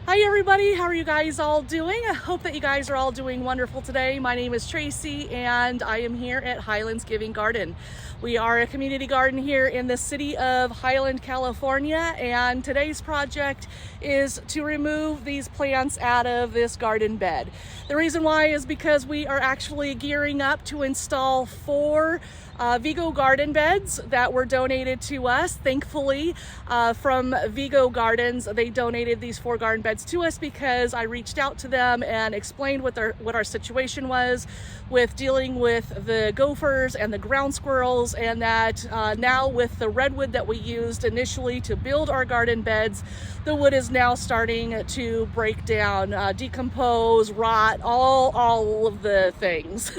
Hi everybody, how are you guys all doing? I hope that you guys are all doing wonderful today. My name is TracEy and I am here at Highlands Giving Garden. We are a community garden here in the city of Highland, California, and today's project is to remove these plants out of this garden bed. The reason why is because we are actually gearing up to install 4 Vego garden beds that were donated to us. Thankfully, from Vego Gardens, they donated these 4 garden beds to us because I reached out to them and explained what our situation was with dealing with the gophers and the ground squirrels, and that now with the redwood that we used initially to build our garden beds, the wood is now starting to break down, decompose, rot, all of the things.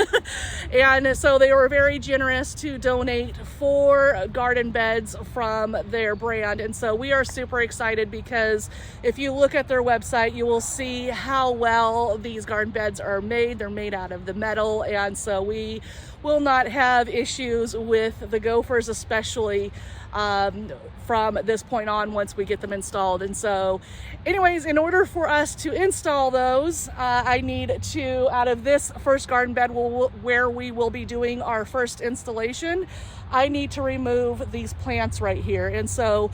And so they were very generous to donate 4 garden beds from their brand. And so we are super excited because if you look at their website, you will see how well these garden beds are made. They're made out of the metal, and so we will not have issues with the gophers, especially from this point on once we get them installed. And so anyways, in order for us to install those, I need to, out of this first garden bed where we will be doing our first installation, I need to remove these plants right here. And so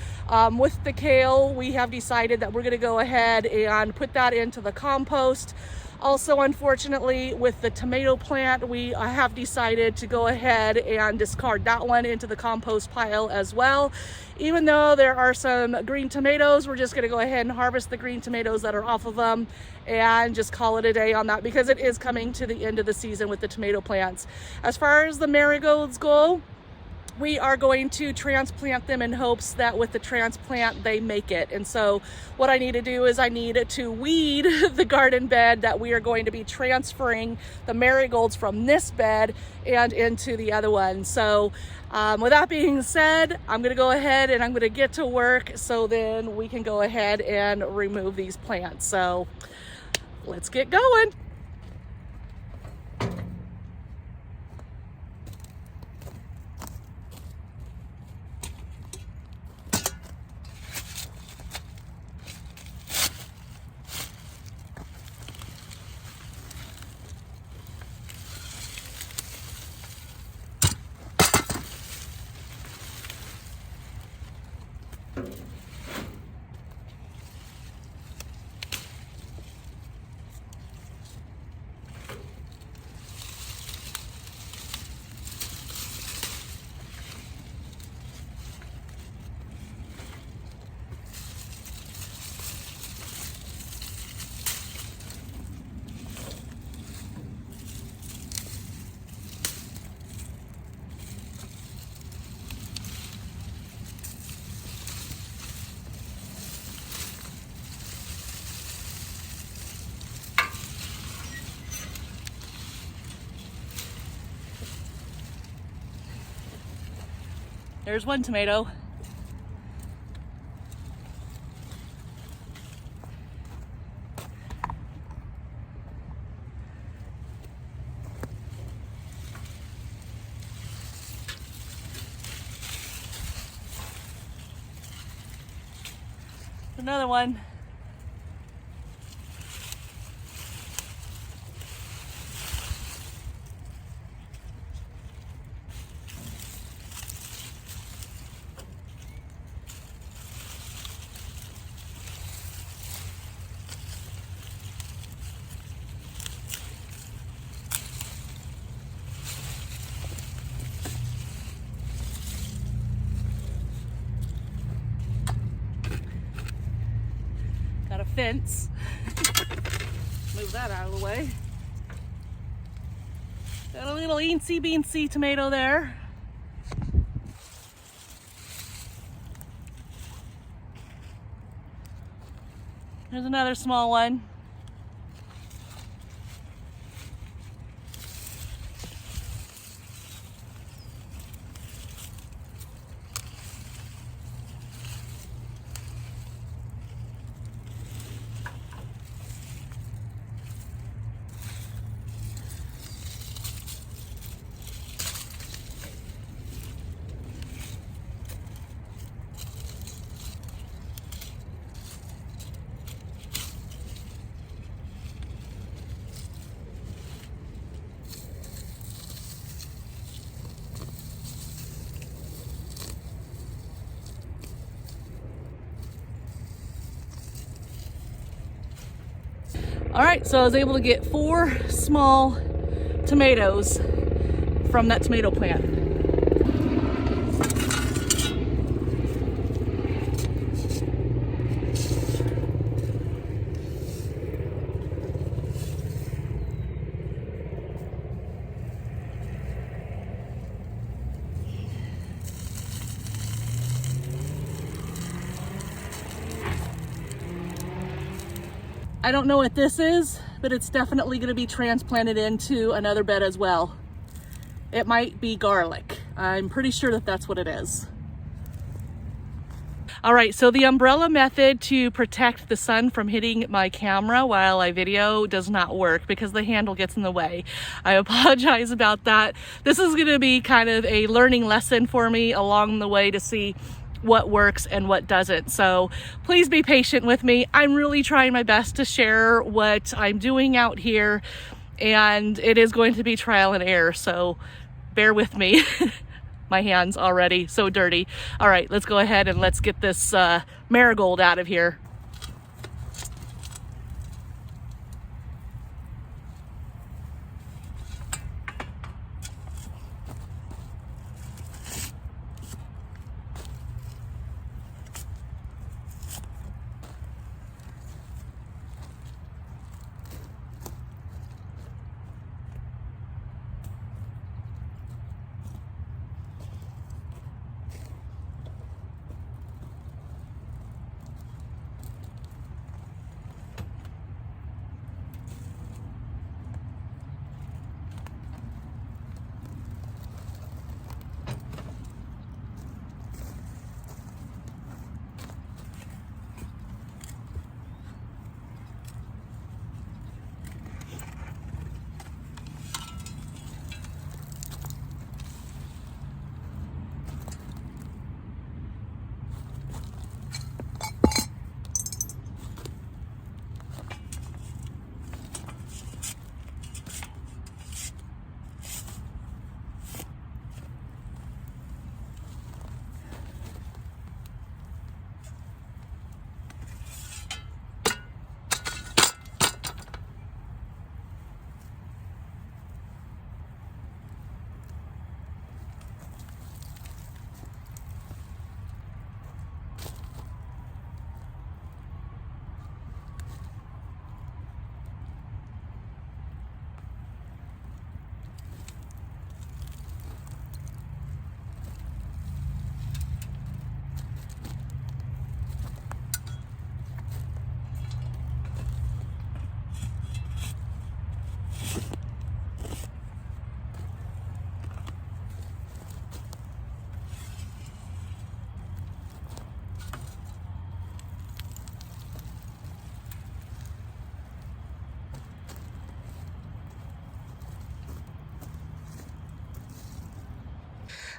with the kale, we have decided that we're going to go ahead and put that into the compost. Also, unfortunately, with the tomato plant, we have decided to go ahead and discard that one into the compost pile as well. Even though there are some green tomatoes, we're just going to go ahead and harvest the green tomatoes that are off of them and just call it a day on that, because it is coming to the end of the season with the tomato plants. As far as the marigolds go, we are going to transplant them in hopes that with the transplant they make it. And so what I need to do is I need to weed the garden bed that we are going to be transferring the marigolds from this bed and into the other one. So with that being said, I'm going to go ahead and I'm going to get to work so then we can go ahead and remove these plants. So let's get going. There's one tomato. Another one. Got a fence. Move that out of the way. Got a little eensy beensy tomato there. There's another small one. All right, so I was able to get 4 small tomatoes from that tomato plant. I don't know what this is, but it's definitely going to be transplanted into another bed as well. It might be garlic. I'm pretty sure that that's what it is. All right, so the umbrella method to protect the sun from hitting my camera while I video does not work because the handle gets in the way. I apologize about that. This is going to be kind of a learning lesson for me along the way to see what works and what doesn't. So please be patient with me. I'm really trying my best to share what I'm doing out here, and it is going to be trial and error, so bear with me. My hands already so dirty. All right, let's go ahead and let's get this marigold out of here.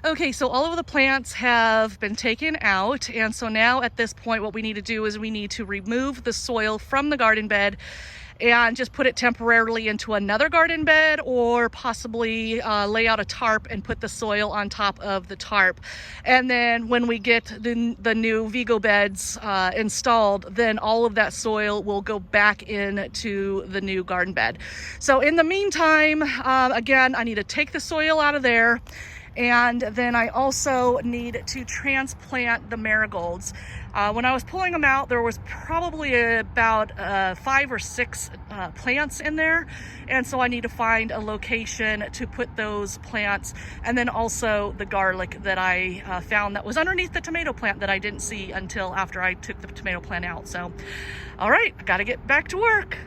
Okay, so all of the plants have been taken out, and so now at this point what we need to do is we need to remove the soil from the garden bed and just put it temporarily into another garden bed, or possibly lay out a tarp and put the soil on top of the tarp. And then when we get the new Vego beds installed, then all of that soil will go back into the new garden bed. So in the meantime, again, I need to take the soil out of there. And then I also need to transplant the marigolds. When I was pulling them out, there was probably about 5 or 6 plants in there. And so I need to find a location to put those plants, and then also the garlic that I found that was underneath the tomato plant that I didn't see until after I took the tomato plant out. So, all right, I gotta get back to work.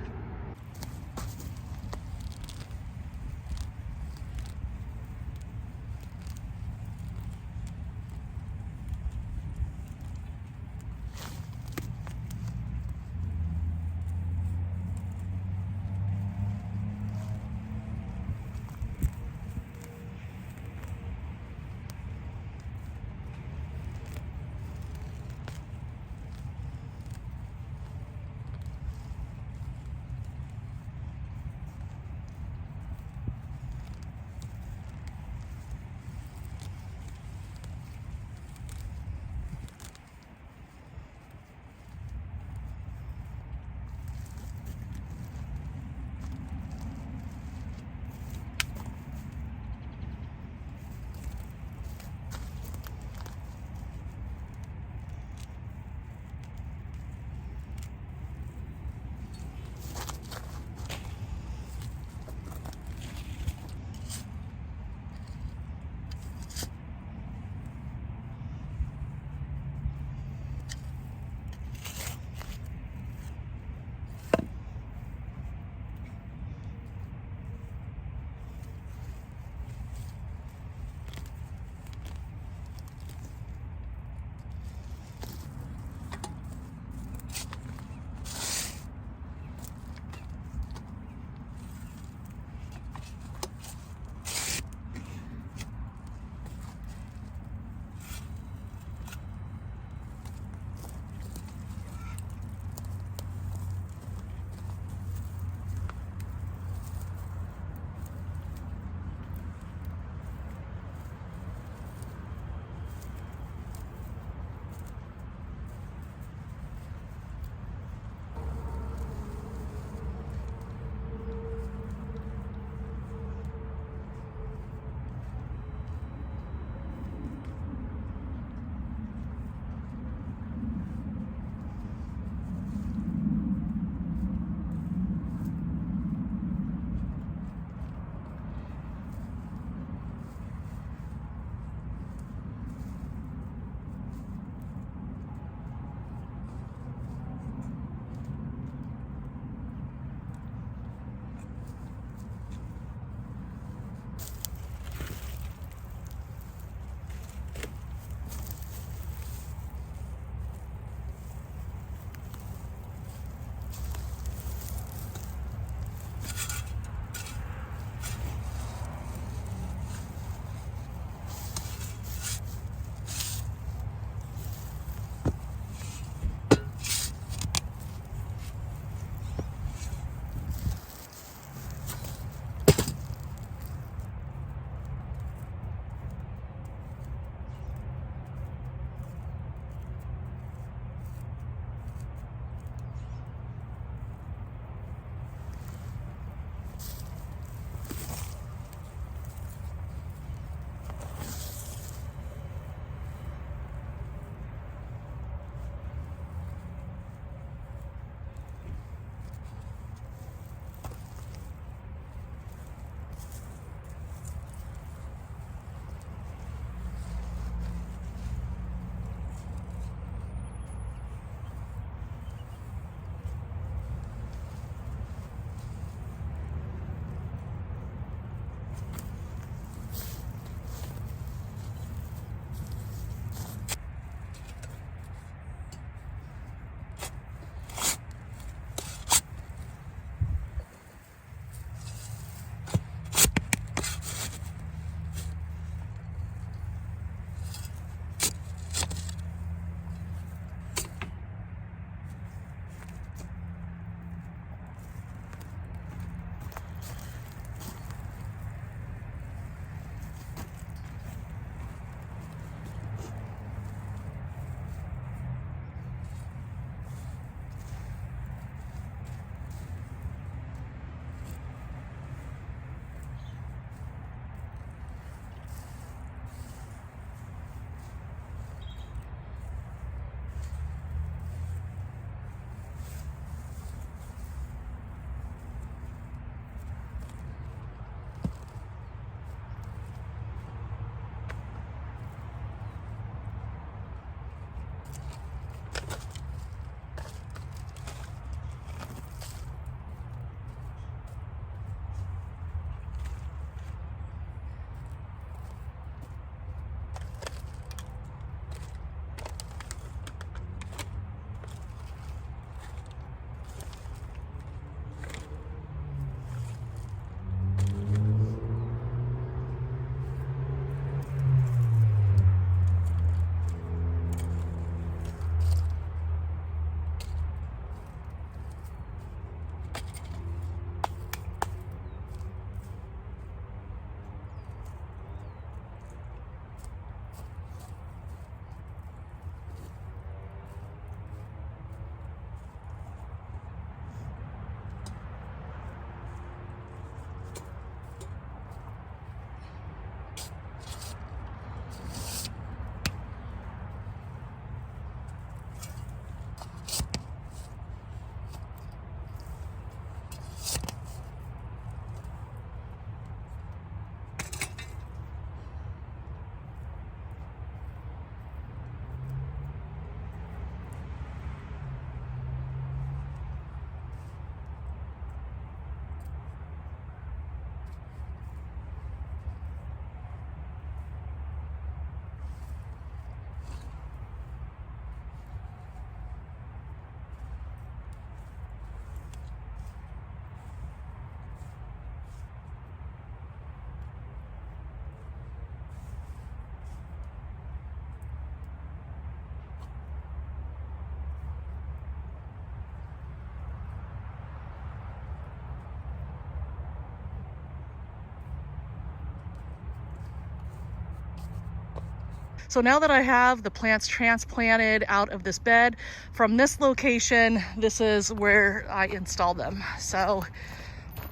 So now that I have the plants transplanted out of this bed from this location, this is where I installed them. So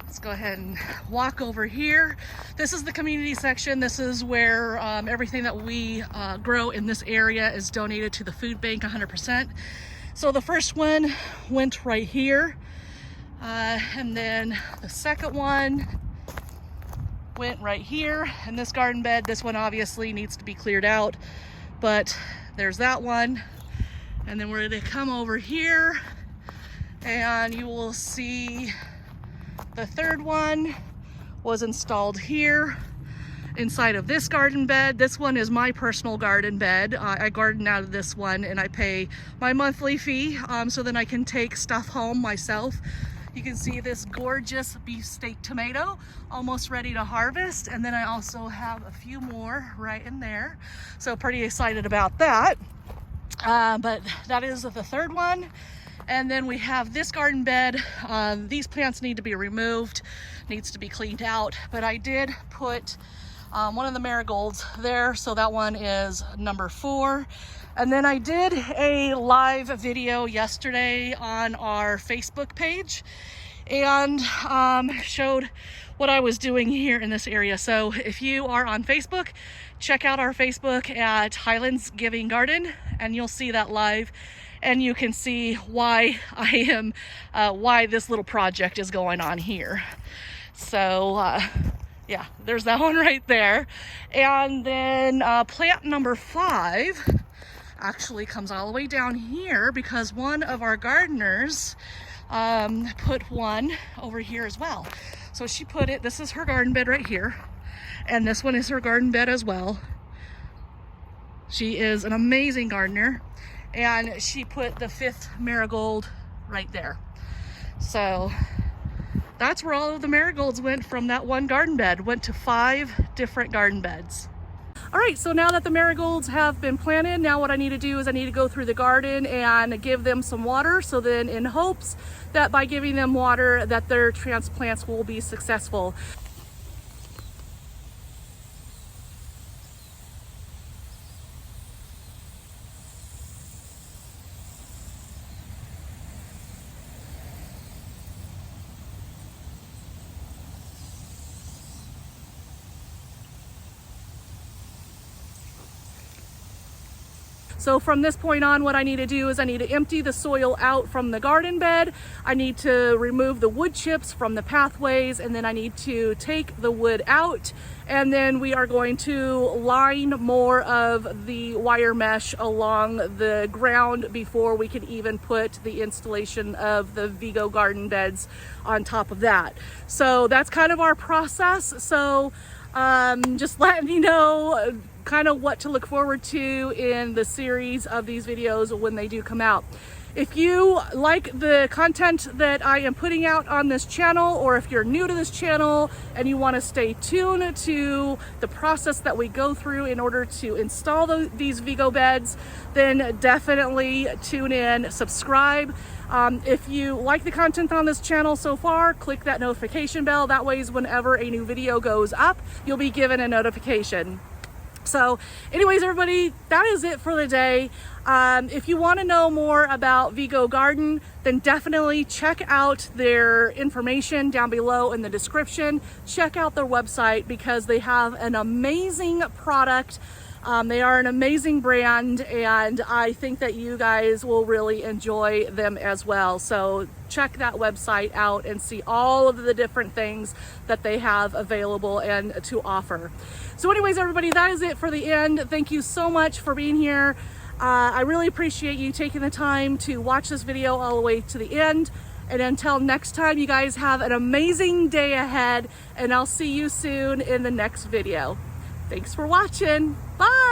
let's go ahead and walk over here. This is the community section. This is where everything that we grow in this area is donated to the food bank 100%. So the first one went right here. And then the second one went right here in this garden bed. This one obviously needs to be cleared out, but there's that one. And then we're going to come over here and you will see the third one was installed here inside of this garden bed. This one is my personal garden bed. I garden out of this one and I pay my monthly fee so then I can take stuff home myself. You can see this gorgeous beefsteak tomato almost ready to harvest, and then I also have a few more right in there, so pretty excited about that. But that is the third one. And then we have this garden bed. These plants need to be removed, needs to be cleaned out, but I did put one of the marigolds there, so that one is number 4. And then I did a live video yesterday on our Facebook page and showed what I was doing here in this area. So if you are on Facebook, check out our Facebook at HighlandsGivingGarden and you'll see that live. And you can see why why this little project is going on here. So yeah, there's that one right there. And then plant number 5 actually comes all the way down here because one of our gardeners put one over here as well. So she put it, this is her garden bed right here, and this one is her garden bed as well. She is an amazing gardener. And she put the 5th marigold right there. So that's where all of the marigolds went from that one garden bed, went to 5 different garden beds. All right, so now that the marigolds have been planted, now what I need to do is I need to go through the garden and give them some water. So then in hopes that by giving them water that their transplants will be successful. So from this point on, what I need to do is I need to empty the soil out from the garden bed. I need to remove the wood chips from the pathways, and then I need to take the wood out. And then we are going to line more of the wire mesh along the ground before we can even put the installation of the Vego garden beds on top of that. So that's kind of our process. So just letting you know kind of what to look forward to in the series of these videos when they do come out. If you like the content that I am putting out on this channel, or if you're new to this channel and you want to stay tuned to the process that we go through in order to install these Vego beds, then definitely tune in, subscribe. If you like the content on this channel so far, click that notification bell. That way, whenever a new video goes up, you'll be given a notification. So anyways, everybody, that is it for the day. If you want to know more about Vego Garden, then definitely check out their information down below in the description. Check out their website because they have an amazing product. They are an amazing brand, and I think that you guys will really enjoy them as well. So check that website out and see all of the different things that they have available and to offer. So anyways, everybody, that is it for the end. Thank you so much for being here. I really appreciate you taking the time to watch this video all the way to the end. And until next time, you guys have an amazing day ahead, and I'll see you soon in the next video. Thanks for watching. Bye.